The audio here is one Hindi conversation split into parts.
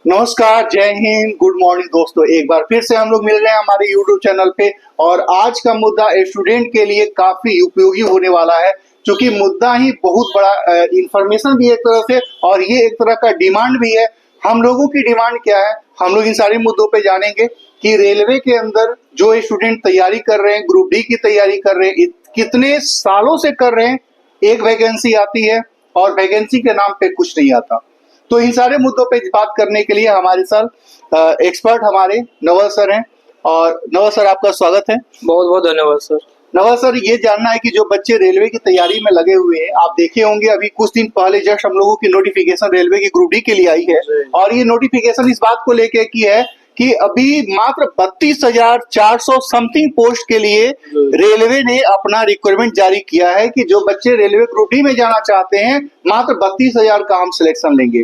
नमस्कार, जय हिंद, गुड मॉर्निंग दोस्तों। एक बार फिर से हम लोग मिल रहे हैं हमारे यूट्यूब चैनल पे और आज का मुद्दा स्टूडेंट के लिए काफी उपयोगी होने वाला है, क्योंकि मुद्दा ही बहुत बड़ा इंफॉर्मेशन भी है एक तरह से और ये एक तरह का डिमांड भी है। हम लोगों की डिमांड क्या है, हम लोग इन सारे मुद्दों पे जानेंगे कि रेलवे के अंदर जो स्टूडेंट तैयारी कर रहे हैं, ग्रुप डी की तैयारी कर रहे हैं, कितने सालों से कर रहे हैं। एक वैकेंसी आती है और वैकेंसी के नाम पे कुछ नहीं आता। तो इन सारे मुद्दों पे बात करने के लिए हमारे साथ एक्सपर्ट हमारे नवल सर हैं। और नवल सर, आपका स्वागत है। बहुत बहुत धन्यवाद सर। नवल सर, ये जानना है कि जो बच्चे रेलवे की तैयारी में लगे हुए हैं, आप देखे होंगे अभी कुछ दिन पहले जस्ट हम लोगों की नोटिफिकेशन रेलवे की ग्रुप डी के लिए आई है और ये नोटिफिकेशन इस बात को लेके की है कि अभी मात्र 32,400 समथिंग पोस्ट के लिए रेलवे ने अपना रिक्वायरमेंट जारी किया है कि जो बच्चे रेलवे ग्रुप डी में जाना चाहते हैं मात्र 32,000 का हम सिलेक्शन लेंगे।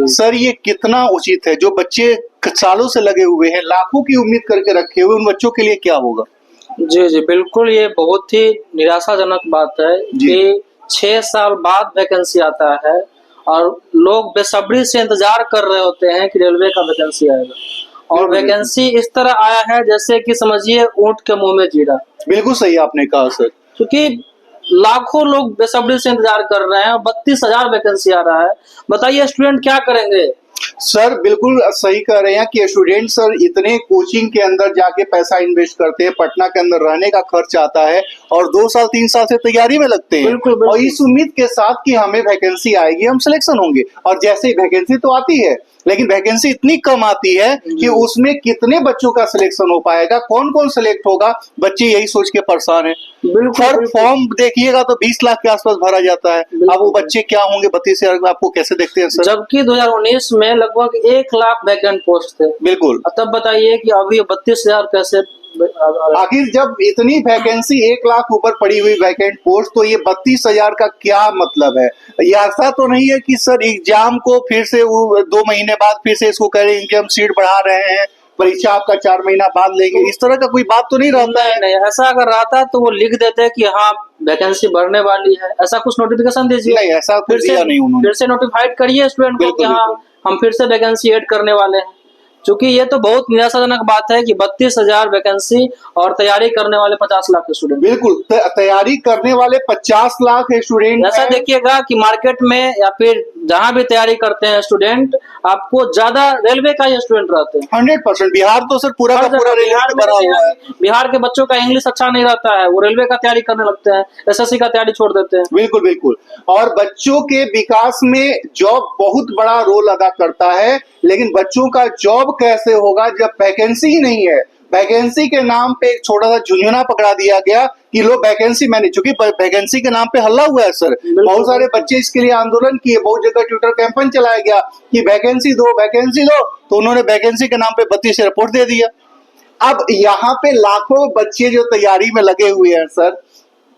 सर, ये कितना उचित है? जो बच्चे सालों से लगे हुए हैं, लाखों की उम्मीद करके रखे हुए, उन बच्चों के लिए क्या होगा? जी जी बिल्कुल, ये बहुत ही निराशाजनक बात है कि 6 साल बाद वैकेंसी आता है और लोग बेसब्री से इंतजार कर रहे होते हैं कि रेलवे का वैकेंसी आएगा और वैकेंसी इस तरह आया है जैसे कि समझिए ऊंट के मुंह में जीरा। बिल्कुल सही आपने कहा सर, क्योंकि लाखों लोग बेसब्री से इंतजार कर रहे हैं और 32,000 वैकेंसी आ रहा है। बताइए स्टूडेंट क्या करेंगे? सर बिल्कुल सही कह रहे हैं कि स्टूडेंट सर इतने कोचिंग के अंदर जाके पैसा इन्वेस्ट करते हैं, पटना के अंदर रहने का खर्च आता है और 2 साल 3 साल से तैयारी में लगते हैं। बिल्कुल। और इस उम्मीद के साथ कि हमें वैकेंसी आएगी, हम सिलेक्शन होंगे, और जैसे ही वैकेंसी तो आती है लेकिन वैकेंसी इतनी कम आती है कि उसमें कितने बच्चों का सिलेक्शन हो पाएगा, कौन कौन सिलेक्ट होगा, बच्चे यही सोच के परेशान है। सर फॉर्म देखिएगा तो 20 लाख के आसपास भरा जाता है। अब वो बच्चे क्या होंगे 32,000 आपको कैसे देखते हैं सर? जबकि 2019 में लगभग 1 लाख वैकेंट पोस्ट थे। बिल्कुल। तब बताइए कि अभी 32,000 कैसे? आखिर जब इतनी वैकेंसी 1 लाख ऊपर पड़ी हुई वैकेंट पोस्ट, तो ये 32,000 का क्या मतलब है? ये ऐसा तो नहीं है कि सर एग्जाम को फिर से 2 महीने बाद फिर से इसको कह रहे हैं कि हम सीट बढ़ा रहे हैं, परीक्षा आपका 4 महीना बाद लेंगे, इस तरह का कोई बात तो नहीं रहता है? नहीं, ऐसा अगर रहता तो वो लिख देते कि हाँ वैकेंसी बढ़ने वाली है, ऐसा कुछ नोटिफिकेशन दीजिए। नहीं, ऐसा कुछ दिया नहीं उन्होंने। फिर से नोटिफाइड करिए स्टूडेंट को कि हाँ हम फिर से वैकेंसी ऐड करने वाले हैं। क्योंकि ये तो बहुत निराशाजनक बात है कि 32,000 वैकेंसी और तैयारी करने वाले 50 लाख स्टूडेंट। बिल्कुल, तैयारी करने वाले 50 लाख स्टूडेंट। ऐसा देखिएगा कि मार्केट में या फिर जहां भी तैयारी करते हैं स्टूडेंट, आपको ज्यादा रेलवे का ही स्टूडेंट रहते हैं। 100%। बिहार तो सर पूरा का पूरा रेलवे से भरा हुआ है। बिहार के बच्चों का इंग्लिश अच्छा नहीं रहता है, वो रेलवे का तैयारी करने लगते हैं, एसएससी का तैयारी छोड़ देते हैं। बिल्कुल बिल्कुल। और बच्चों के विकास में जॉब बहुत बड़ा रोल अदा करता है, लेकिन बच्चों का जॉब कैसे होगा जब वैकेंसी ही नहीं है? वैकेंसी के नाम पे एक छोटा सा झुंझुना पकड़ा दिया गया कि लो वैकेंसी मैंने, चूंकि वैकेंसी के नाम पे हल्ला हुआ है सर, बहुत सारे बच्चे इसके लिए आंदोलन किए, बहुत जगह ट्विटर कैंपेन चलाया गया कि वैकेंसी दो वैकेंसी दो, तो उन्होंने वैकेंसी के नाम पे 32 रिपोर्ट दे दिया। अब यहाँ पे लाखों बच्चे जो तैयारी में लगे हुए हैं सर,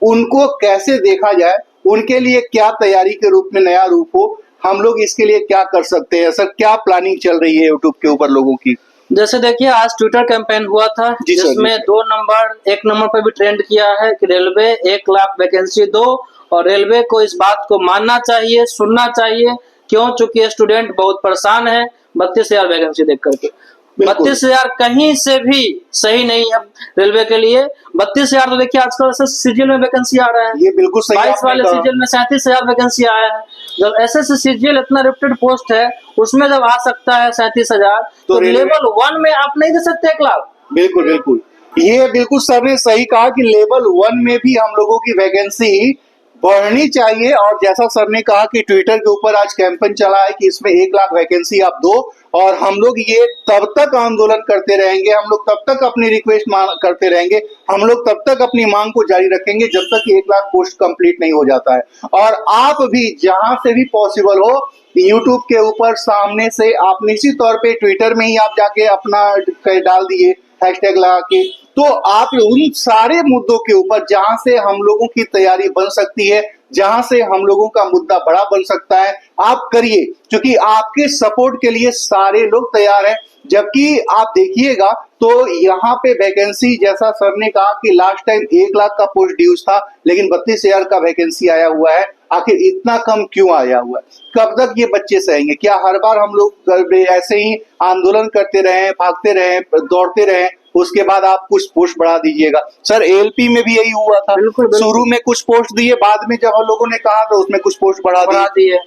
उनको कैसे देखा जाए, उनके लिए क्या तैयारी के रूप में नया रूप हो, हम लोग इसके लिए क्या कर सकते हैं सर? क्या प्लानिंग चल रही है यूट्यूब के ऊपर लोगों की? जैसे देखिए आज ट्विटर कैंपेन हुआ था जिसमें 2 नंबर 1 नंबर पर भी ट्रेंड किया है कि रेलवे 1 लाख वैकेंसी दो, और रेलवे को इस बात को मानना चाहिए, सुनना चाहिए। क्यों? चूंकि स्टूडेंट बहुत परेशान है 32,000 वैकेंसी देख करके। 32,000 कहीं से भी सही नहीं है रेलवे के लिए। 32,000 तो देखिए आजकल सीजीएल में वैकेंसी आ रहा है। ये बिल्कुल सही। 22 वाले सीजीएल में 37,000 वैकेंसी आया है। जब एसएससी सीजीएल इतना रेप्यूटेड पोस्ट है, उसमें जब आ सकता है 37,000, तो लेवल 1 में आप नहीं दे सकते 1 लाख। बिल्कुल बिल्कुल, ये बिल्कुल सर ने सही कहा कि लेवल 1 में भी हम लोगों की वैकेंसी बढ़नी चाहिए। और जैसा सर ने कहा कि ट्विटर के ऊपर आज कैंपेन चला है कि इसमें 1 लाख वैकेंसी आप दो, और हम लोग ये तब तक आंदोलन करते रहेंगे, हम लोग तब तक अपनी रिक्वेस्ट करते रहेंगे, हम लोग तब तक अपनी मांग को जारी रखेंगे जब तक 1 लाख पोस्ट कंप्लीट नहीं हो जाता है। और आप भी जहां से भी पॉसिबल हो यूट्यूब के ऊपर सामने से आप निश्चित तौर पे ट्विटर में ही आप जाके अपना डाल दिए हैशटैग लगा के, तो आप उन सारे मुद्दों के ऊपर जहां से हम लोगों की तैयारी बन सकती है जहां से हम लोगों का मुद्दा बड़ा बन सकता है। आप करिए, क्योंकि आपके सपोर्ट के लिए सारे लोग तैयार हैं। जबकि आप देखिएगा तो यहाँ पे वैकेंसी, जैसा सर ने कहा कि लास्ट टाइम 1 लाख का पोस्ट ड्यूज था, लेकिन 32,000 का वैकेंसी आया हुआ है। आखिर इतना कम क्यों आया हुआ है? कब तक ये बच्चे सहेंगे? क्या हर बार हम लोग ऐसे ही आंदोलन करते रहे, भागते रहे, दौड़ते रहे, उसके बाद आप कुछ पोस्ट बढ़ा दीजिएगा? सर एएलपी में भी यही हुआ था। शुरू में कुछ पोस्ट दिए, बाद में जब हम लोगों ने कहा तो उसमें कुछ पोस्ट बढ़ा दिए।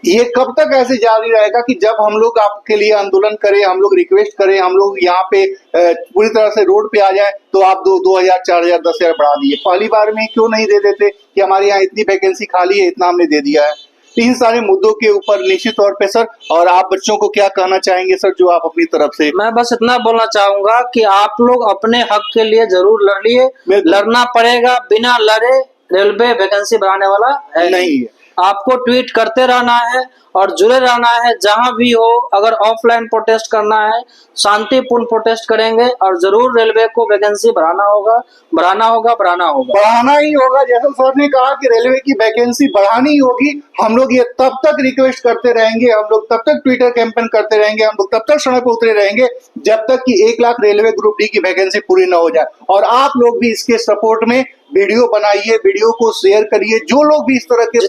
ये कब तक ऐसे जारी रहेगा कि जब हम लोग आपके लिए आंदोलन करें, हम लोग रिक्वेस्ट करें, हम लोग यहाँ पे पूरी तरह से रोड पे आ जाए तो आप 2,000, 4,000, 10,000 बढ़ा दिए? पहली बार में क्यों नहीं दे देते कि हमारे यहाँ इतनी वैकेंसी खाली है, इतना हमने दे दिया है? इन सारे मुद्दों के ऊपर निश्चित तौर पे सर, और आप बच्चों को क्या कहना चाहेंगे सर, जो आप अपनी तरफ से? मैं बस इतना बोलना चाहूंगा कि आप लोग अपने हक के लिए जरूर लड़िए, लड़ना पड़ेगा। बिना लड़े रेलवे वैकेंसी बढ़ाने वाला नहीं है। आपको ट्वीट करते रहना है और जुड़े रहना है जहां भी हो। अगर ऑफलाइन प्रोटेस्ट करना है, शांतिपूर्ण प्रोटेस्ट करेंगे और जरूर रेलवे को वैकेंसी बढ़ाना होगा, बढ़ाना होगा, बढ़ाना होगा, बढ़ाना ही होगा। जैसा सर ने कहा कि रेलवे की वैकेंसी बढ़ानी ही होगी। हम लोग ये तब तक रिक्वेस्ट करते रहेंगे, हम लोग तब तक ट्विटर कैंपेन करते रहेंगे, हम लोग तब तक सड़क पर उतरे रहेंगे जब तक कि 1 लाख रेलवे ग्रुप डी की वैकेंसी पूरी न हो जाए। और आप लोग भी इसके सपोर्ट में वीडियो बनाइए, वीडियो को शेयर करिए। जो लोग भी इस तरह के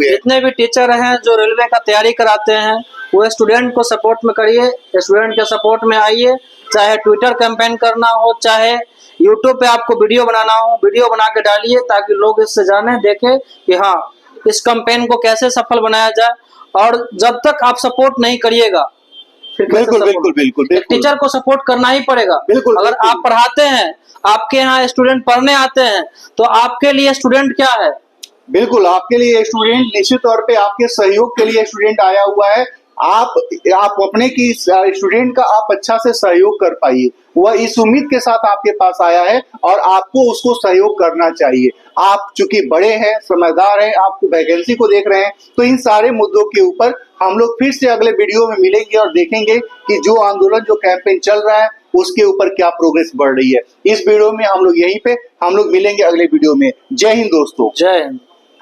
जितने भी टीचर हैं जो रेलवे का तैयारी कराते हैं, वो स्टूडेंट को सपोर्ट में करिए, स्टूडेंट के सपोर्ट में आइए। चाहे ट्विटर कैंपेन करना हो, चाहे यूट्यूब पे आपको वीडियो बनाना हो, वीडियो बना के डालिए ताकि लोग इससे जाने, देखें कि हाँ इस कैंपेन को कैसे सफल बनाया जाए। और जब तक आप सपोर्ट नहीं करिएगा, बिल्कुल टीचर को सपोर्ट करना ही पड़ेगा। अगर आप पढ़ाते हैं, आपके यहाँ स्टूडेंट पढ़ने आते हैं, तो आपके लिए स्टूडेंट क्या है? बिल्कुल आपके लिए स्टूडेंट निश्चित तौर पे आपके सहयोग के लिए स्टूडेंट आया हुआ है। आप अपने की स्टूडेंट का आप अच्छा से सहयोग कर पाइए। वह इस उम्मीद के साथ आपके पास आया है और आपको उसको सहयोग करना चाहिए। आप चूंकि बड़े हैं, समझदार हैं, आप वैकेंसी को देख रहे हैं, तो इन सारे मुद्दों के ऊपर हम लोग फिर से अगले वीडियो में मिलेंगे और देखेंगे कि जो आंदोलन, जो कैंपेन चल रहा है, उसके ऊपर क्या प्रोग्रेस बढ़ रही है। इस वीडियो में हम लोग यहीं पे हम लोग मिलेंगे अगले वीडियो में। जय हिंद दोस्तों। जय हिंद।